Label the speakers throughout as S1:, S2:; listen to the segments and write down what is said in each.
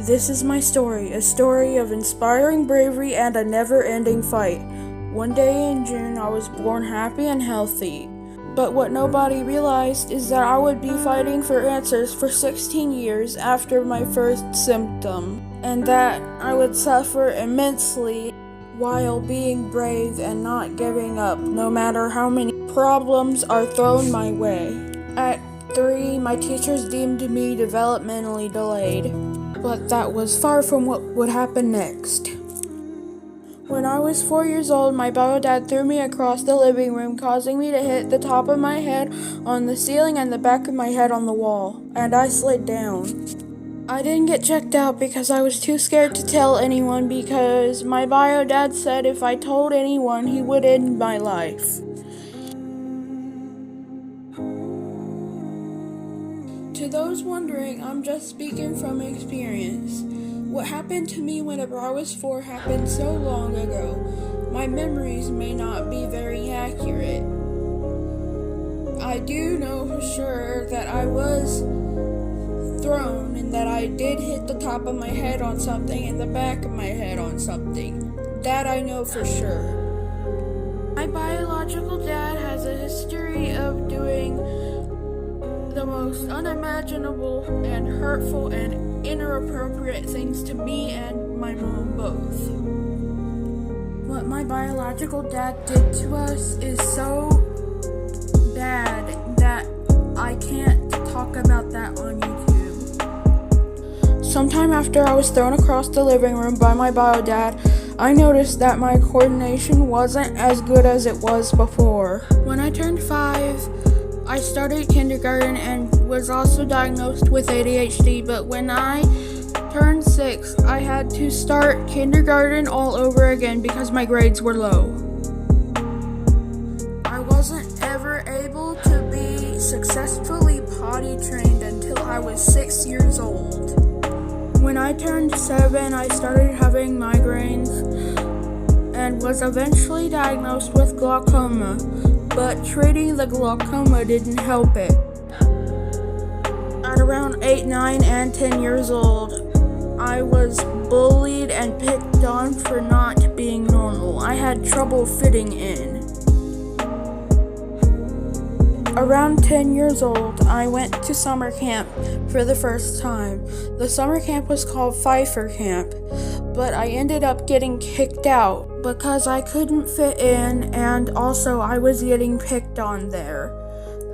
S1: This is my story, a story of inspiring bravery and a never-ending fight. One day in June, I was born happy and healthy. But what nobody realized is that I would be fighting for answers for 16 years after my first symptom, and that I would suffer immensely while being brave and not giving up, no matter how many problems are thrown my way. At 3, my teachers deemed me developmentally delayed. But that was far from what would happen next. When I was 4 years old, my bio dad threw me across the living room, causing me to hit the top of my head on the ceiling and the back of my head on the wall, and I slid down. I didn't get checked out because I was too scared to tell anyone, because my bio dad said if I told anyone, he would end my life. To those wondering, I'm just speaking from experience. What happened to me whenever I was 4 happened so long ago. My memories may not be very accurate. I do know for sure that I was thrown and that I did hit the top of my head on something and the back of my head on something. That I know for sure. My biological dad has a history of doing the most unimaginable and hurtful and inappropriate things to me and my mom both. What my biological dad did to us is so bad that I can't talk about that on YouTube. Sometime after I was thrown across the living room by my bio dad, I noticed that my coordination wasn't as good as it was before. When I turned 5, I started kindergarten and was also diagnosed with ADHD, but when I turned 6, I had to start kindergarten all over again because my grades were low. I wasn't ever able to be successfully potty trained until I was 6 years old. When I turned 7, I started having migraines and was eventually diagnosed with glaucoma. But treating the glaucoma didn't help it. At around 8, 9, and 10 years old, I was bullied and picked on for not being normal. I had trouble fitting in. Around 10 years old, I went to summer camp for the first time. The summer camp was called Pfeiffer Camp, but I ended up getting kicked out because I couldn't fit in, and also I was getting picked on there.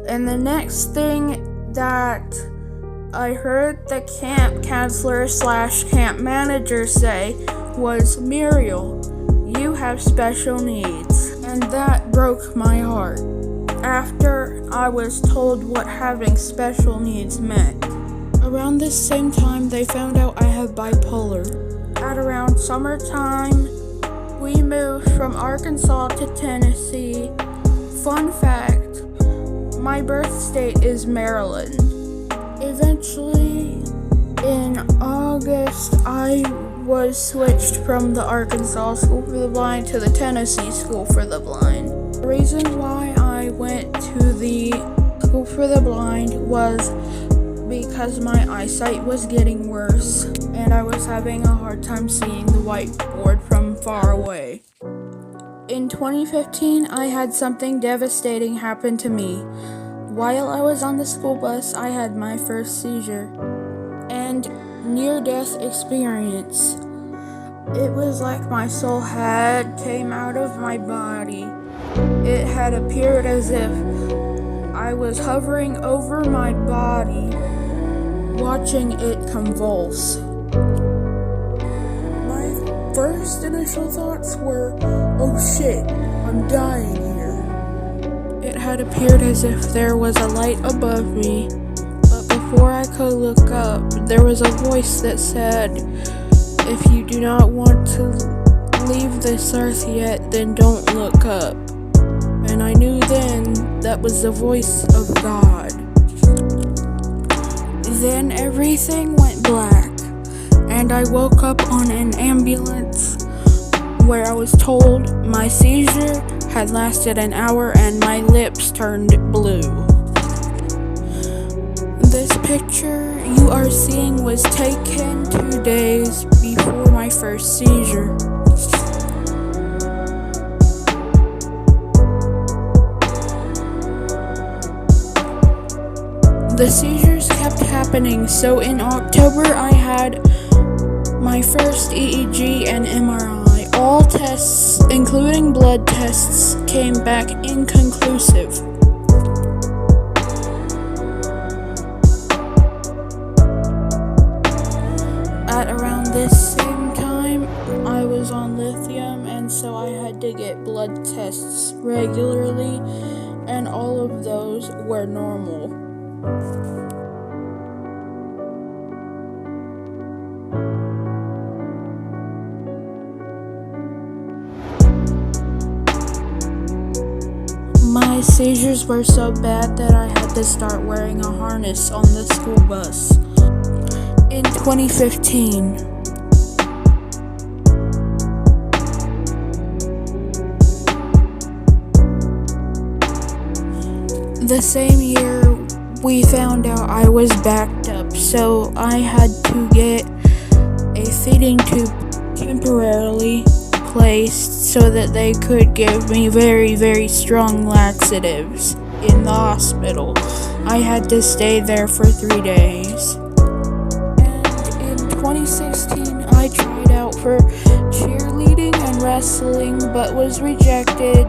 S1: And the next thing that I heard the camp counselor / camp manager say was, "Muriel, you have special needs." And that broke my heart after I was told what having special needs meant. Around this same time, they found out I have bipolar. At around summertime, we moved from Arkansas to Tennessee. Fun fact, my birth state is Maryland. Eventually, in August, I was switched from the Arkansas School for the Blind to the Tennessee School for the Blind. The reason why I went to the School for the Blind was because my eyesight was getting worse and I was having a hard time seeing the whiteboard from far away. In 2015, I had something devastating happen to me. While I was on the school bus, I had my first seizure and near-death experience. It was like my soul had came out of my body. It had appeared as if I was hovering over my body, watching it convulse. My first initial thoughts were, "Oh shit, I'm dying here." It had appeared as if there was a light above me, but before I could look up, there was a voice that said, "If you do not want to leave this earth yet, then don't look up." And I knew then that was the voice of God. Then everything went black, and I woke up on an ambulance where I was told my seizure had lasted an hour and my lips turned blue. This picture you are seeing was taken today first seizure. The seizures kept happening, so in October I had my first EEG and MRI. All tests, including blood tests, came back inconclusive. At around this same time, I was on lithium, and so I had to get blood tests regularly, and all of those were normal. My seizures were so bad that I had to start wearing a harness on the school bus. In 2015, the same year we found out I was backed up, so I had to get a feeding tube temporarily placed so that they could give me very, very strong laxatives in the hospital. I had to stay there for 3 days. And in 2016, I tried out for cheerleading and wrestling, but was rejected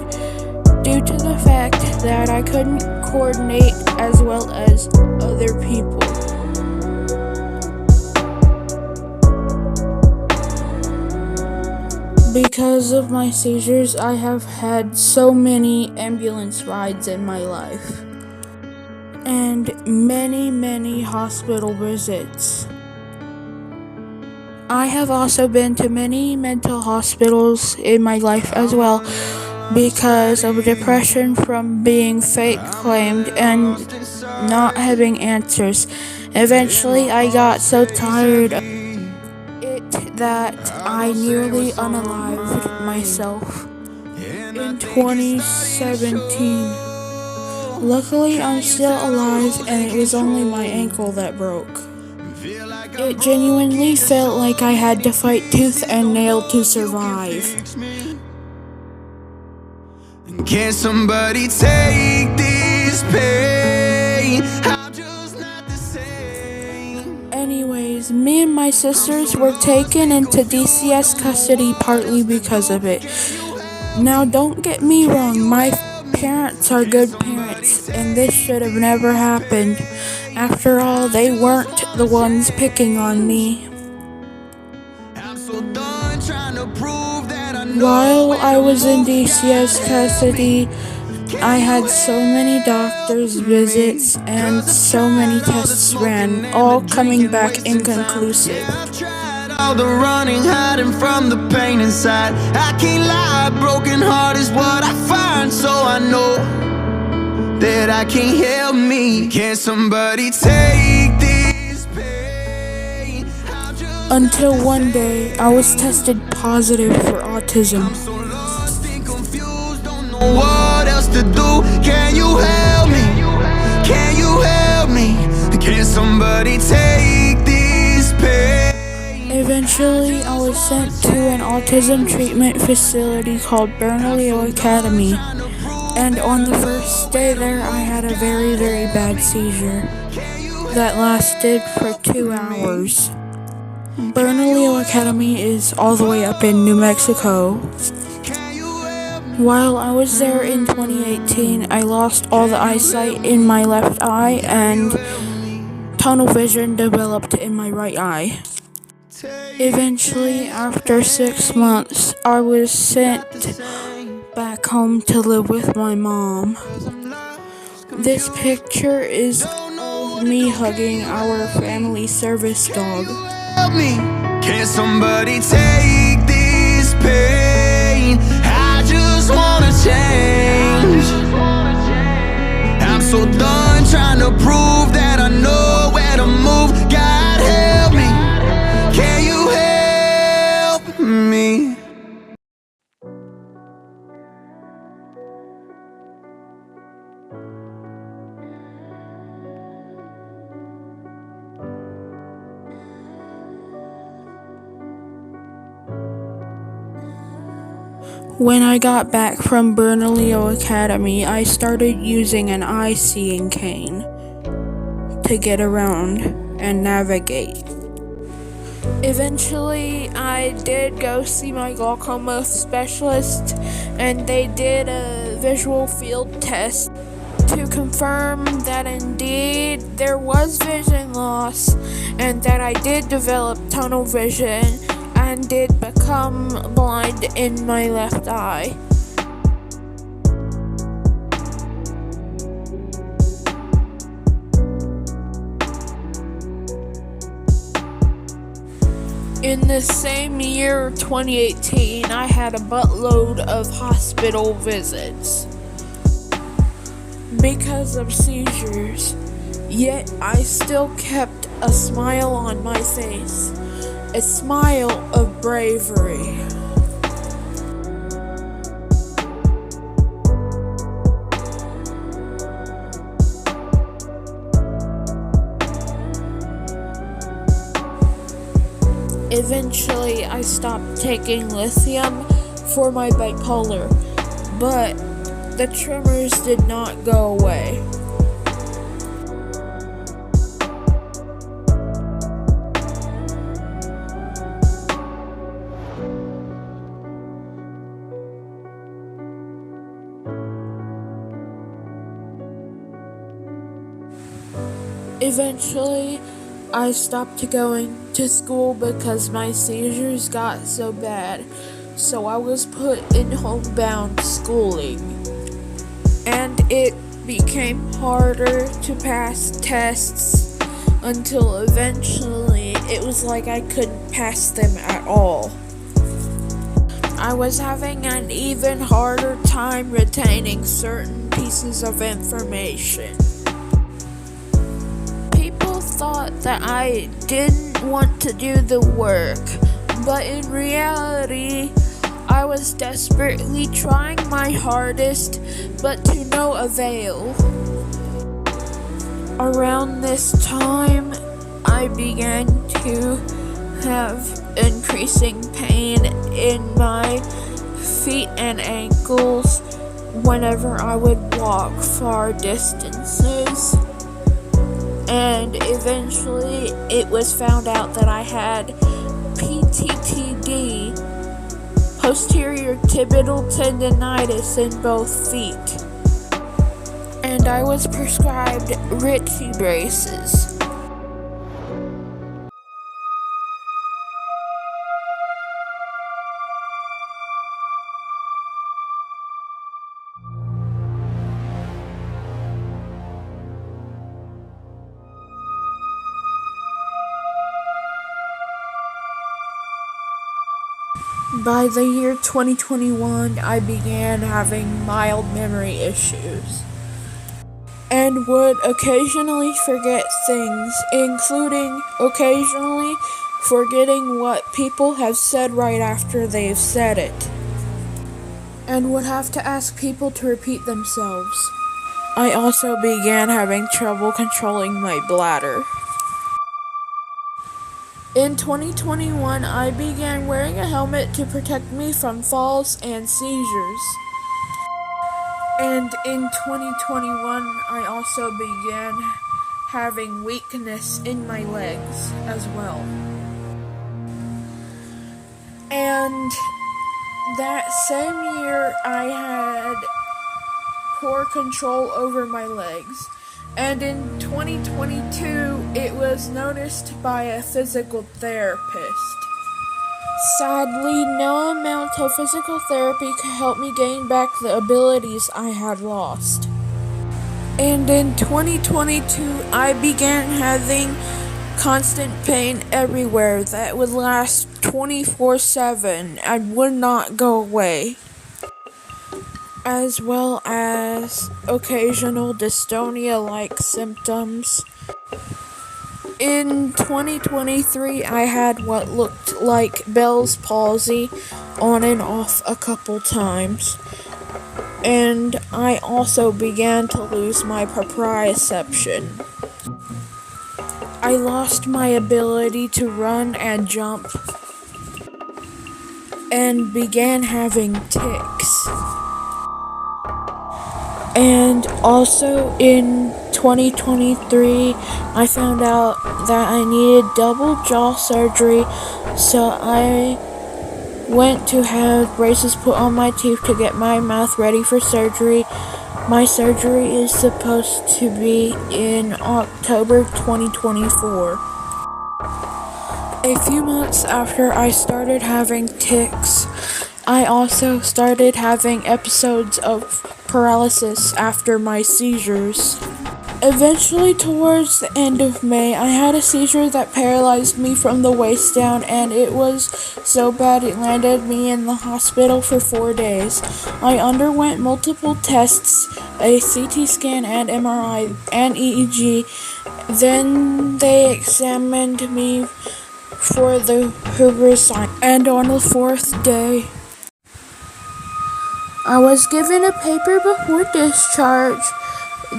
S1: due to the fact that I couldn't coordinate as well as other people. Because of my seizures, I have had so many ambulance rides in my life, and many, many hospital visits. I have also been to many mental hospitals in my life as well, because of depression from being fake claimed and not having answers. Eventually, I got so tired of it that I nearly unalived myself in 2017. Luckily, I'm still alive, and it was only my ankle that broke. It genuinely felt like I had to fight tooth and nail to survive.
S2: Can somebody take this pain? I'm just not the same.
S1: Anyways, me and my sisters were taken into DCS custody partly because of it. Now, don't get me wrong, my parents are good parents, and this should have never happened. After all, they weren't the ones picking on me.
S2: I'm so done trying to prove that I know.
S1: While I was in DCS custody, I had so many doctor's visits and so many tests ran, all coming back inconclusive.
S2: I've tried all the running, hiding from the pain inside. I can't lie, broken heart is what I find, so I know that I can't help me. Can somebody take this pain?
S1: Until one day, I was tested positive for autism.
S2: So lost and confused, don't know what else to do. Can you help me? Can you help me? Can somebody take this pain?
S1: Eventually, I was sent to an autism treatment facility called Bernalillo Academy, and on the first day there, I had a very, very bad seizure that lasted for 2 hours. Bernalillo Academy is all the way up in New Mexico. While I was there in 2018, I lost all the eyesight in my left eye, and tunnel vision developed in my right eye. Eventually, after 6 months, I was sent back home to live with my mom. This picture is of me hugging our family service dog.
S2: Help me. Can somebody take this pain? I just wanna change. I'm so done trying to prove that I know where to move. God help me. Can you help me?
S1: When I got back from Bernalillo Academy, I started using an eye-seeing cane to get around and navigate. Eventually, I did go see my glaucoma specialist, and they did a visual field test to confirm that indeed there was vision loss and that I did develop tunnel vision and did become blind in my left eye. In the same year, 2018, I had a buttload of hospital visits because of seizures, yet I still kept a smile on my face, a smile of bravery. Eventually, I stopped taking lithium for my bipolar, but the tremors did not go away. Eventually, I stopped going to school because my seizures got so bad, so I was put in homebound schooling. And it became harder to pass tests until eventually it was like I couldn't pass them at all. I was having an even harder time retaining certain pieces of information. People thought that I didn't want to do the work, but in reality, I was desperately trying my hardest, but to no avail. Around this time, I began to have increasing pain in my feet and ankles whenever I would walk far distances. And eventually, it was found out that I had PTTD, posterior tibial tendonitis, in both feet. And I was prescribed Ritchie braces. By the year 2021, I began having mild memory issues and would occasionally forget things, including occasionally forgetting what people have said right after they've said it, and would have to ask people to repeat themselves. I also began having trouble controlling my bladder. In 2021, I began wearing a helmet to protect me from falls and seizures. And in 2021, I also began having weakness in my legs as well. And that same year, I had poor control over my legs. And in 2022, it was noticed by a physical therapist. Sadly, no amount of physical therapy could help me gain back the abilities I had lost. And in 2022, I began having constant pain everywhere that would last 24/7 and would not go away, as well as occasional dystonia-like symptoms. In 2023, I had what looked like Bell's palsy on and off a couple times, and I also began to lose my proprioception. I lost my ability to run and jump, and began having tics. And also in 2023, I found out that I needed double jaw surgery, so I went to have braces put on my teeth to get my mouth ready for surgery. My surgery is supposed to be in October 2024. A few months after I started having tics, I also started having episodes of paralysis after my seizures. Eventually, towards the end of May, I had a seizure that paralyzed me from the waist down, and it was so bad it landed me in the hospital for 4 days. I underwent multiple tests, a CT scan and MRI and EEG. Then they examined me for the Hoover sign, and on the 4th day, I was given a paper before discharge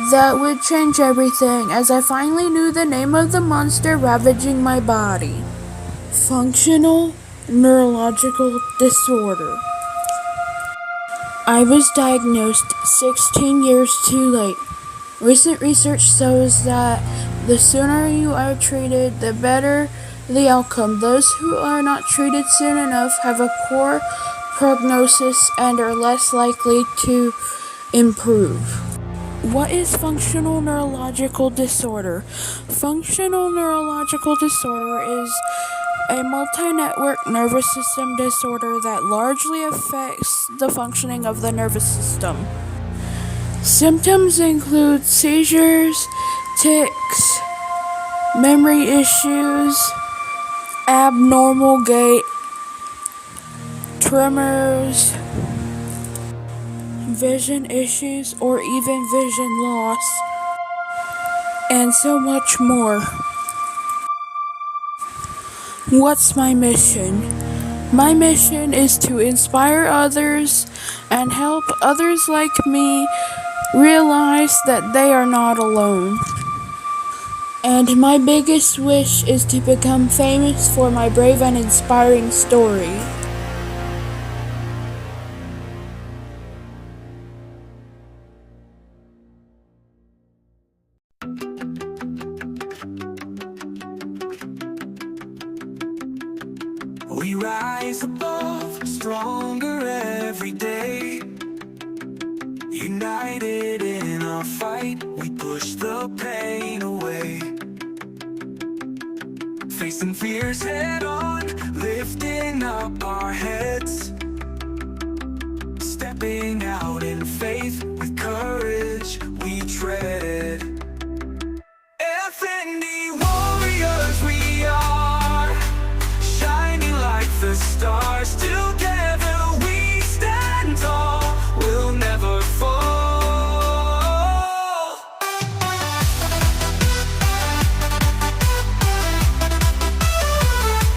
S1: that would change everything, as I finally knew the name of the monster ravaging my body. Functional neurological disorder. I was diagnosed 16 years too late. Recent research shows that the sooner you are treated, the better the outcome. Those who are not treated soon enough have a poor prognosis and are less likely to improve. What is functional neurological disorder? Functional neurological disorder is a multi-network nervous system disorder that largely affects the functioning of the nervous system. Symptoms include seizures, tics, memory issues, abnormal gait, tremors, vision issues, or even vision loss, and so much more. What's my mission? My mission is to inspire others and help others like me realize that they are not alone. And my biggest wish is to become famous for my brave and inspiring story.
S2: We rise above, stronger every day. United in our fight, we push the pain away. Facing fears head on, lifting up our heads. Stepping out in faith.